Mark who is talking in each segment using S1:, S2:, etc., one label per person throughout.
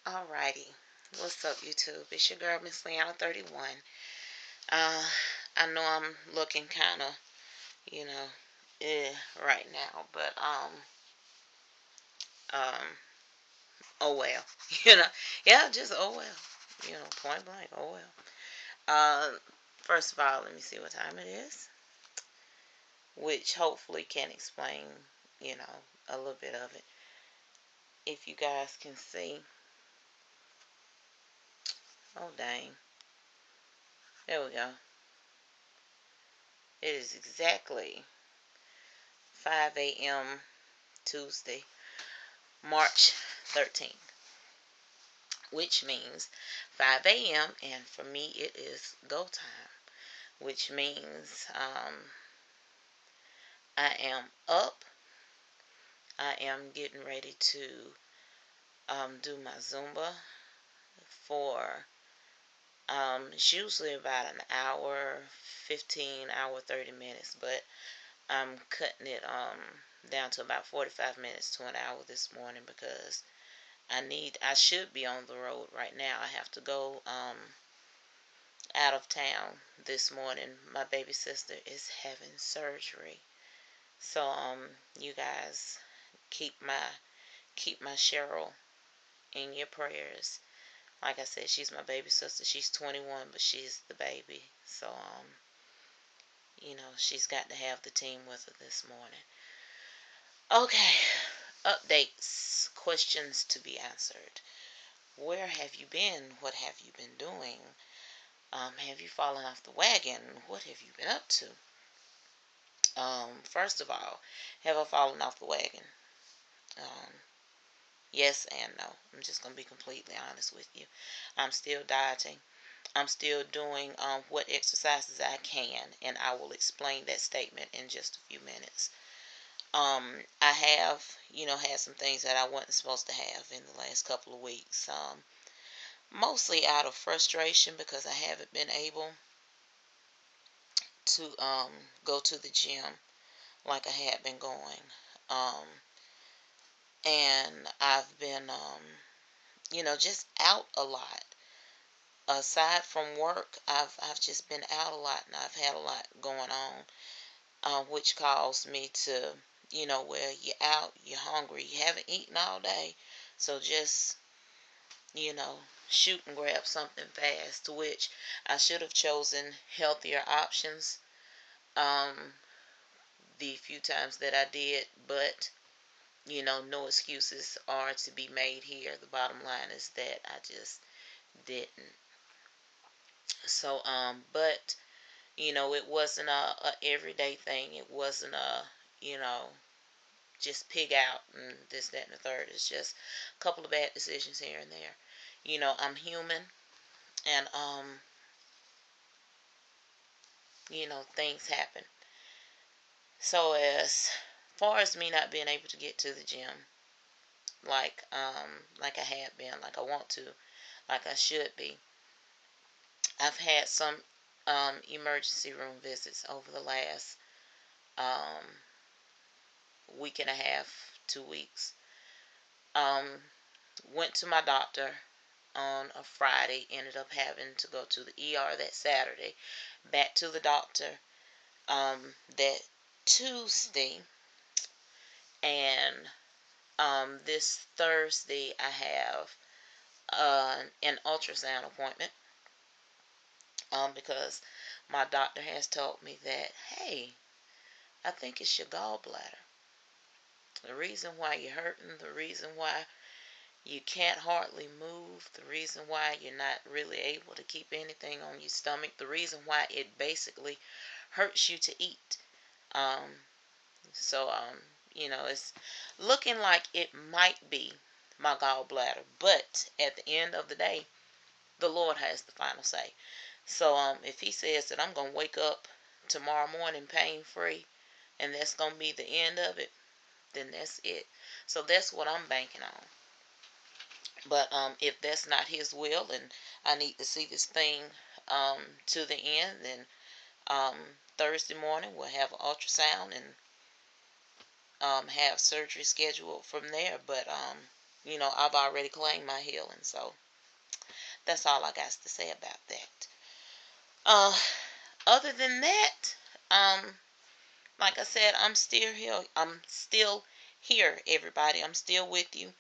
S1: Alrighty. What's up, YouTube? It's your girl, Miss Leanna 31. I know I'm looking kind of, you know, right now, but, um, oh well. You know, yeah, just oh well. Point blank, oh well. Uh, First of all, let me see what time it is, which hopefully can explain, a little bit of it. If you guys can see, oh dang, there we go. It is exactly 5 a.m. Tuesday, March 13th, which means 5 a.m. and for me it is go time, which means I am up. I am getting ready to do my Zumba for it's usually about an hour, 15 hour, 30 minutes, but I'm cutting it down to about 45 minutes to an hour this morning because I should be on the road right now. I have to go out of town this morning. My baby sister is having surgery. So you guys keep my Cheryl in your prayers. Like I said, she's my baby sister. She's 21, but she's the baby. So she's got to have the team with her this morning. Okay. Updates, questions to be answered. Where have you been? What have you been doing? Have you fallen off the wagon? What have you been up to? First of all, have I fallen off the wagon? Um, yes and no. I'm just going to be completely honest with you. I'm still dieting. I'm still doing what exercises I can, and I will explain that statement in just a few minutes. I have, had some things that I wasn't supposed to have in the last couple of weeks. Mostly out of frustration because I haven't been able to go to the gym like I had been going. Um, and I've been, just out a lot. Aside from work, I've just been out a lot, and I've had a lot going on, which caused me to, where you're out, you're hungry, you haven't eaten all day, so just, you know, shoot and grab something fast, to which I should have chosen healthier options the few times that I did, but no excuses are to be made here. The bottom line is that I just didn't. So, but it wasn't a everyday thing. It wasn't a, you know, just pig out and this, that, and the third. It's just a couple of bad decisions here and there. I'm human, and things happen. So as far as me not being able to get to the gym, like I had been, like I want to, like I should be, I've had some emergency room visits over the last um, week and a half, 2 weeks. Um, Went to my doctor on a Friday, ended up having to go to the ER that Saturday, back to the doctor that Tuesday, and this Thursday I have an ultrasound appointment because my doctor has told me that, hey, I think it's your gallbladder. The reason why you're hurting, the reason why you can't hardly move, the reason why you're not really able to keep anything on your stomach, the reason why it basically hurts you to eat. Um, so, it's looking like it might be my gallbladder, but at the end of the day, the Lord has the final say. So, if He says that I'm going to wake up tomorrow morning pain free, and that's going to be the end of it, then that's it. So that's what I'm banking on. But if that's not His will, and I need to see this thing to the end, then Thursday morning we'll have an ultrasound and have surgery scheduled from there. But I've already claimed my healing. So that's all I got to say about that. Other than that, like I said, I'm still here. I'm still here, everybody. I'm still with you.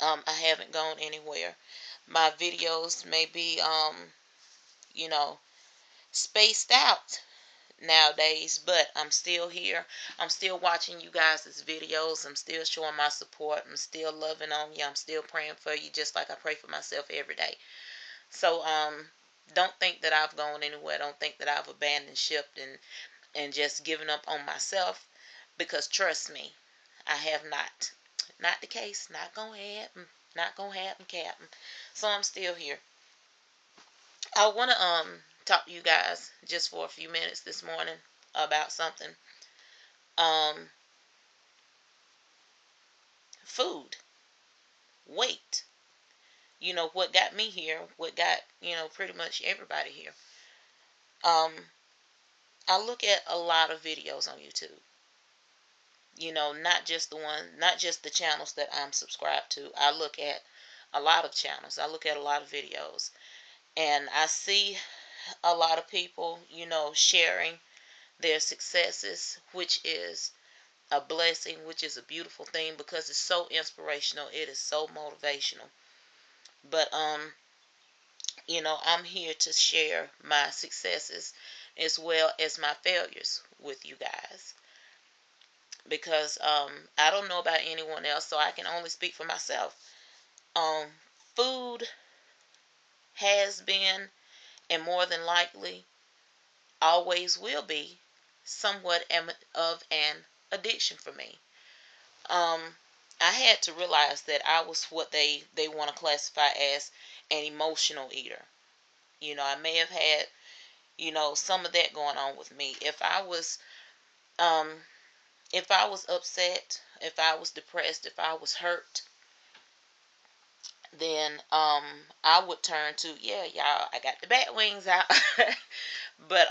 S1: I haven't gone anywhere. My videos may be, you know, spaced out nowadays, but I'm still here. I'm still watching you guys' videos. I'm still showing my support. I'm still loving on you. I'm still praying for you, just like I pray for myself every day. So, don't think that I've gone anywhere. Don't think that I've abandoned ship and just given up on myself, because trust me, I have not. Not the case. Not gonna happen. Not gonna happen, Captain. So I'm still here. I want to talk to you guys just for a few minutes this morning about something. Um, Food, weight. What got me here, what got, pretty much everybody here. I look at a lot of videos on YouTube. Not just the channels that I'm subscribed to. I look at a lot of channels. I look at a lot of videos. And I see a lot of people, sharing their successes, which is a blessing, which is a beautiful thing, because it's so inspirational. It is so motivational. But I'm here to share my successes as well as my failures with you guys, because I don't know about anyone else, so I can only speak for myself. Um, Food has been, and more than likely always will be, somewhat of an addiction for me. Um, I had to realize that I was what they want to classify as an emotional eater. I may have had, some of that going on with me. Um, if I was upset, if I was depressed, if I was hurt, then I would turn to, yeah, y'all, I got the bat wings out. but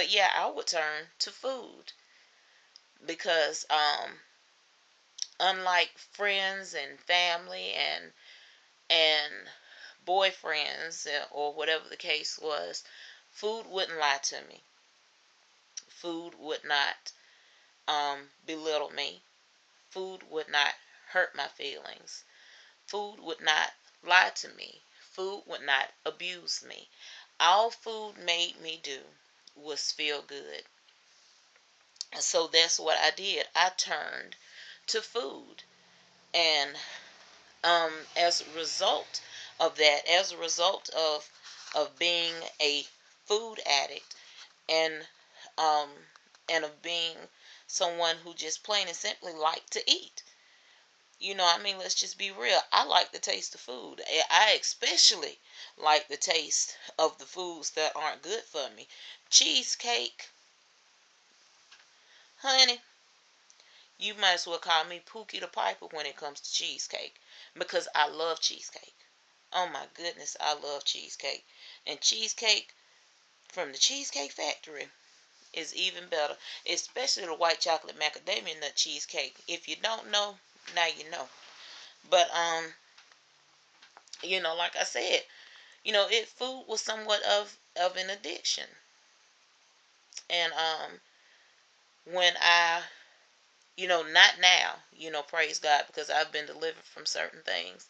S1: yeah, I would turn to food, because unlike friends and family and boyfriends, or whatever the case was, food wouldn't lie to me. Food would not belittle me. Food would not hurt my feelings. Food would not lie to me. Food would not abuse me. All food made me do was feel good. So that's what I did. I turned to food. And as a result of that, as a result of being a food addict, and um of being someone who just plain and simply liked to eat. Let's just be real. I like the taste of food. I especially like the taste of the foods that aren't good for me. Cheesecake, honey, you might as well call me Pookie the Piper when it comes to cheesecake, because I love cheesecake. Oh my goodness, I love cheesecake. And cheesecake from the Cheesecake Factory is even better, especially the white chocolate macadamia nut cheesecake. If you don't know, now you know. But like I said, food was somewhat of an addiction. And when I, not now, praise God, because I've been delivered from certain things.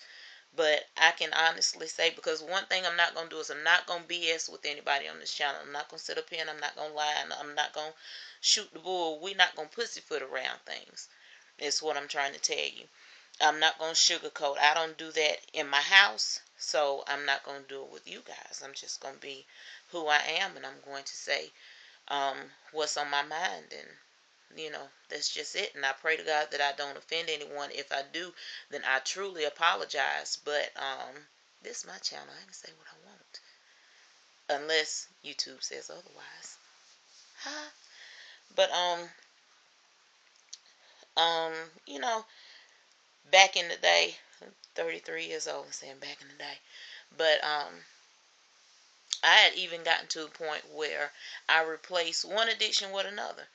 S1: But I can honestly say, because one thing I'm not going to do is I'm not going to BS with anybody on this channel. I'm not going to sit up here and I'm not going to lie, and I'm not going to shoot the bull. We're not going to pussyfoot around things. Is what I'm trying to tell you. I'm not going to sugarcoat. I don't do that in my house, so I'm not going to do it with you guys. I'm just going to be who I am, and I'm going to say what's on my mind, and that's just it. And I pray to God that I don't offend anyone. If I do, then I truly apologize. But this is my channel. I can say what I want, unless YouTube says otherwise. Huh? But um, you know, back in the day, 33 years old, and saying back in the day, but I had even gotten to a point where I replaced one addiction with another.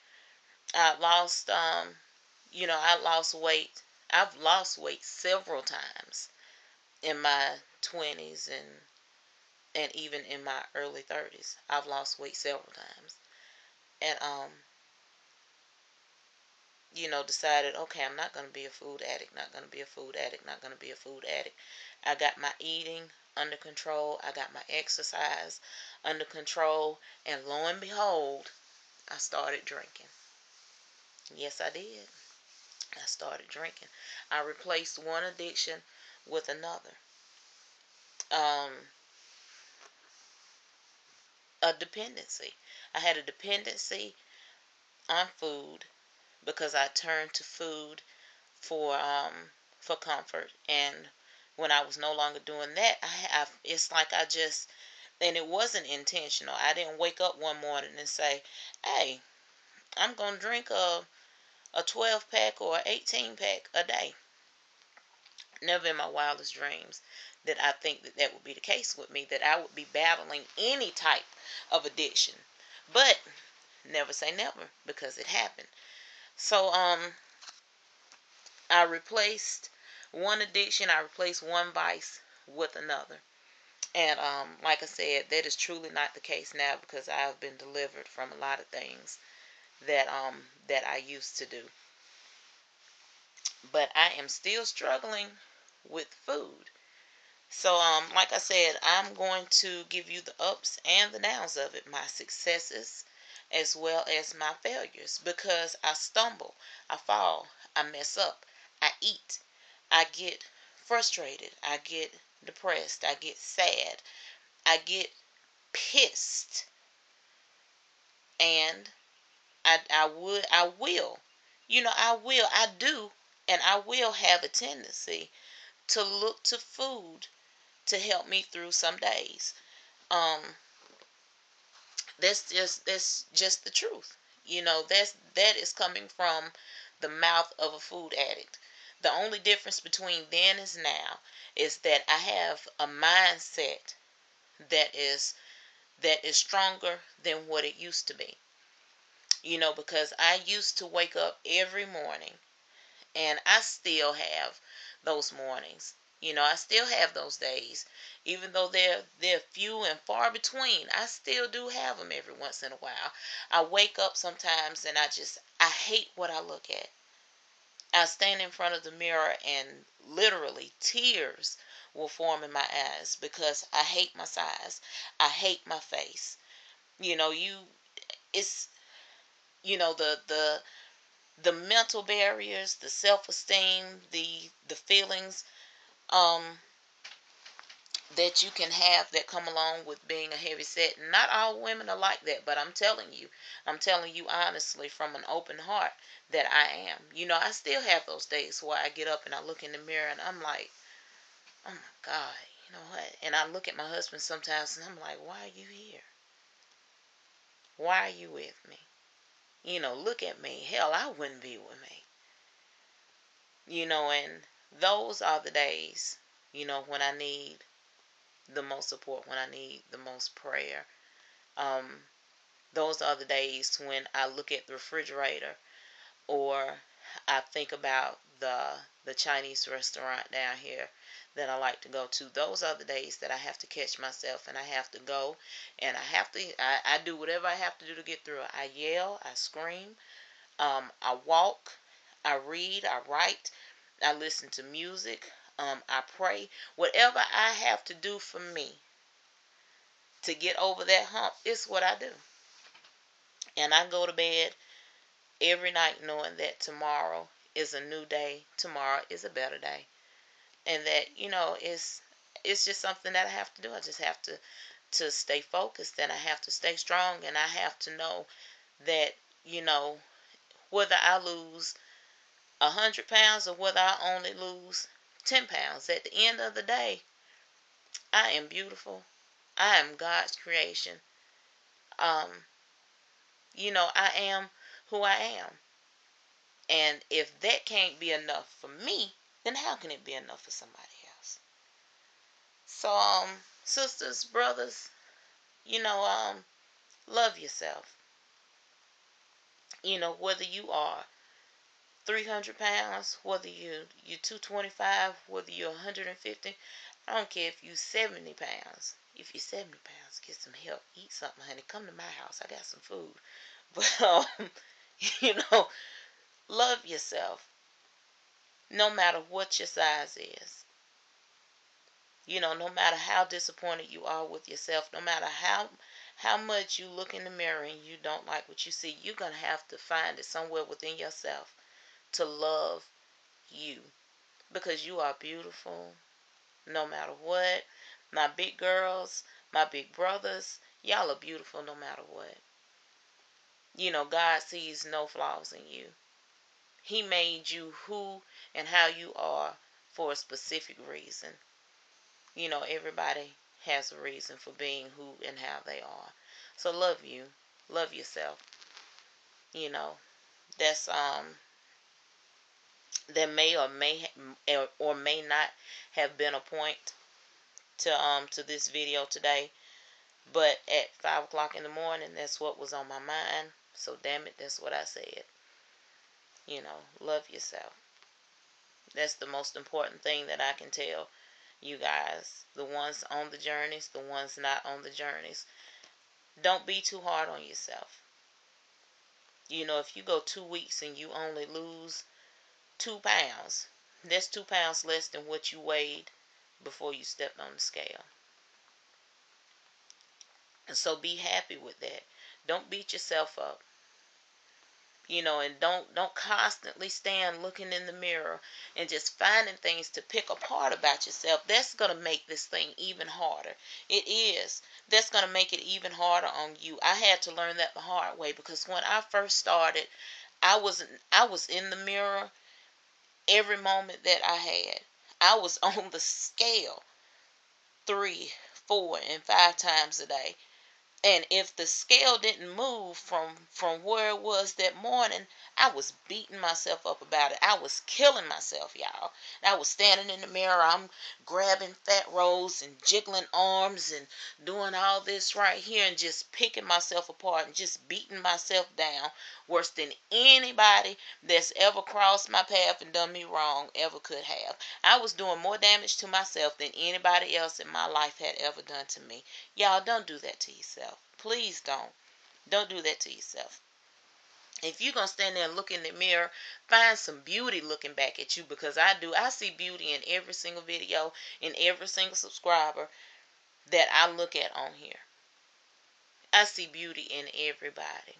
S1: I lost I lost weight. I've lost weight several times in my 20s and even in my early 30s. I've lost weight several times. And decided, okay, I'm not going to be a food addict, not going to be a food addict, not going to be a food addict. I got my eating under control. I got my exercise under control. And lo and behold, I started drinking. Yes, I did. I started drinking. I replaced one addiction with another. Um, a dependency. I had a dependency on food because I turned to food for comfort. And when I was no longer doing that, it's like I just, and it wasn't intentional. I didn't wake up one morning and say, hey, I'm going to drink a 12 pack or 18 pack a day. Never in my wildest dreams did I think that that would be the case with me, that I would be battling any type of addiction. But never say never, because it happened. So I replaced one addiction, I replaced one vice with another. And like I said, that is truly not the case now, because I have been delivered from a lot of things that I used to do. But I am still struggling with food. So like I said, I'm going to give you the ups and the downs of it, my successes as well as my failures, because I stumble, I fall, I mess up, I eat, I get frustrated, I get depressed, I get sad, I get pissed, and I will, I do, and I will have a tendency to look to food to help me through some days. Um, that's just the truth. That is coming from the mouth of a food addict. The only difference between then and now is that I have a mindset that is stronger than what it used to be. Because I used to wake up every morning, and I still have those mornings. I still have those days. Even though they're few and far between, I still do have them every once in a while. I wake up sometimes and I hate what I look at. I stand in front of the mirror and literally tears will form in my eyes because I hate my size. I hate my face. It's the mental barriers, the self-esteem, the feelings um that you can have that come along with being a heavy set. Not all women are like that, but I'm telling you honestly from an open heart that I am. I still have those days where I get up and I look in the mirror and I'm like, oh my God, you know what? And I look at my husband sometimes and I'm like, why are you here? Why are you with me? Look at me. Hell, I wouldn't be with me. And those are the days, when I need the most support, when I need the most prayer. Um, those are the days when I look at the refrigerator, or I think about the Chinese restaurant down here that I like to go to. Those are the days that I have to catch myself and I have to go, and I do whatever I have to do to get through it. I yell, I scream, I walk, I read, I write, I listen to music, I pray. Whatever I have to do for me to get over that hump is what I do. And I go to bed every night knowing that tomorrow is a new day, tomorrow is a better day. And that, it's just something that I have to do. I just have to stay focused, and I have to stay strong, and I have to know that, whether I lose 100 pounds or whether I only lose 10 pounds, at the end of the day, I am beautiful. I am God's creation. Um, I am who I am. And if that can't be enough for me, then how can it be enough for somebody else? So, sisters, brothers, love yourself. Whether you are 300 pounds, whether you 225, whether you're 150. I don't care if you 70 pounds. If you're 70 pounds, get some help. Eat something, honey. Come to my house. I got some food. But, you know, love yourself no matter what your size is. You know, no matter how disappointed you are with yourself, no matter how much you look in the mirror and you don't like what you see, you're going to have to find it somewhere within yourself to love you, because you are beautiful no matter what. My big girls, my big brothers, y'all are beautiful no matter what. You know, God sees no flaws in you. He made you who and how you are for a specific reason. You know, everybody has a reason for being who and how they are. So love you. Love yourself. You know, that's there may or may not have been a point to this video today, but at 5 o'clock in the morning, that's what was on my mind. So damn it, that's what I said. You know, love yourself. That's the most important thing that I can tell you guys. The ones on the journeys, the ones not on the journeys. Don't be too hard on yourself. You know, if you go 2 weeks and you only lose 2 pounds, that's 2 pounds less than what you weighed before you stepped on the scale. And so be happy with that. Don't beat yourself up. You know, and don't constantly stand looking in the mirror and just finding things to pick apart about yourself. That's going to make this thing even harder. It is. That's going to make it even harder on you. I had to learn that the hard way, because when I first started, I was in the mirror every moment that I had. I was on the scale 3, 4, and 5 times a day. And if the scale didn't move from where it was that morning, I was beating myself up about it. I was killing myself, y'all. I was standing in the mirror. I'm grabbing fat rolls and jiggling arms and doing all this right here and just picking myself apart and just beating myself down worse than anybody that's ever crossed my path and done me wrong ever could have. I was doing more damage to myself than anybody else in my life had ever done to me. Y'all, don't do that to yourself. Please don't. Don't do that to yourself. If you're going to stand there and look in the mirror, find some beauty looking back at you, because I do. I see beauty in every single video, in every single subscriber that I look at on here. I see beauty in everybody.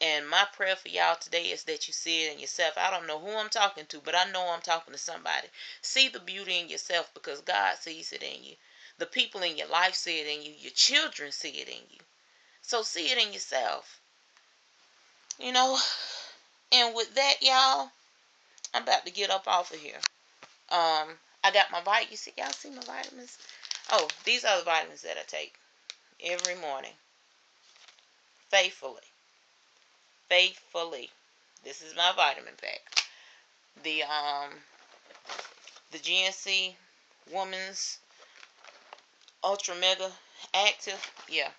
S1: And my prayer for y'all today is that you see it in yourself. I don't know who I'm talking to, but I know I'm talking to somebody. See the beauty in yourself, because God sees it in you. The people in your life see it in you. Your children see it in you. So see it in yourself. You know, and with that, y'all, I'm about to get up off of here. I got my vitamins. Y'all see my vitamins? Oh, these are the vitamins that I take every morning. Faithfully. Faithfully. This is my vitamin pack. The GNC Woman's Ultra Mega Active. Yeah.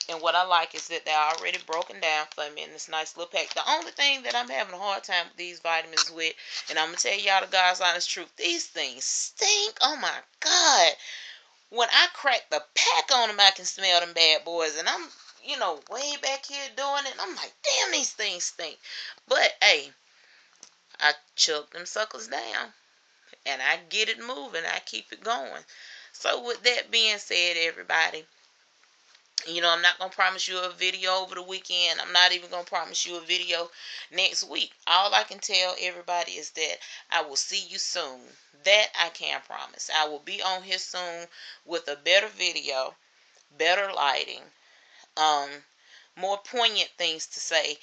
S1: And what I like is that they're already broken down for me in this nice little pack. The only thing that I'm having a hard time with these vitamins with, and I'm going to tell y'all the God's honest truth, these things stink. Oh my God. When I crack the pack on them, I can smell them bad boys. And I'm, way back here doing it. And I'm like, damn, these things stink. But, hey, I chug them suckers down. And I get it moving. I keep it going. So with that being said, everybody, I'm not going to promise you a video over the weekend. I'm not even going to promise you a video next week. All I can tell everybody is that I will see you soon. That I can promise. I will be on here soon with a better video, better lighting, more poignant things to say.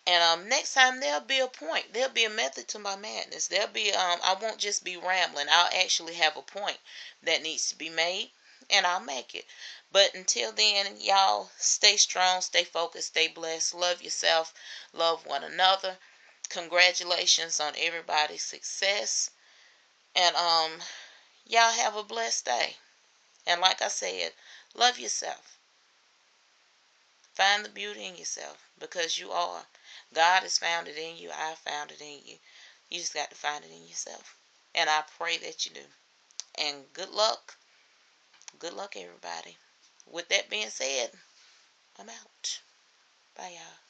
S1: And next time there'll be a point. There'll be a method to my madness. There'll be I won't just be rambling. I'll actually have a point that needs to be made, and I'll make it. But until then, y'all stay strong, stay focused, stay blessed. Love yourself, love one another. Congratulations on everybody's success. And y'all have a blessed day. And like I said, love yourself. Find the beauty in yourself, because you are. God has found it in you. I found it in you. You just got to find it in yourself. And I pray that you do. And good luck. Good luck, everybody. With that being said, I'm out. Bye, y'all.